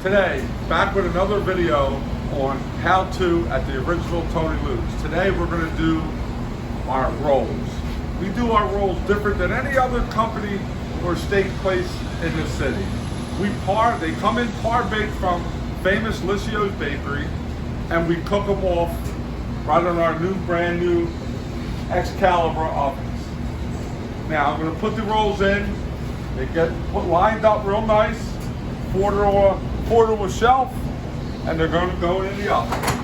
Today, back with another video on how to at the original Tony Luke's. Today we're going to do our rolls. We do our rolls different than any other company or steak place in the city. They come in par-baked from famous Liscio's Bakery, and we cook them off right on our brand new Excalibur ovens. Now I'm going to put the rolls in. They get lined up real nice, quarter of a shelf, and they're going to go in the oven.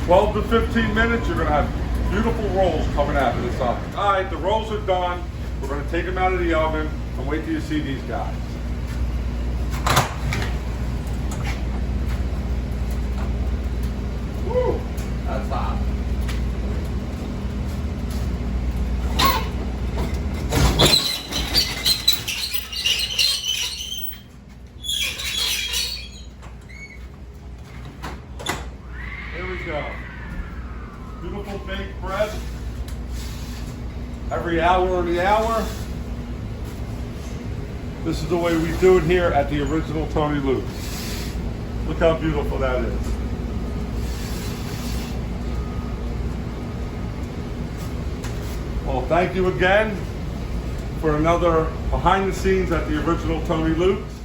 "12 to 15 minutes, you're gonna have beautiful rolls coming out of this oven." All right, the rolls are done. We're gonna take them out of the oven and wait till you see these guys. Woo, that's hot. Here we go. Beautiful baked bread. Every hour of the hour. This is the way we do it here at the original Tony Luke's. Look how beautiful that is. Well, thank you again for another behind the scenes at the original Tony Luke's.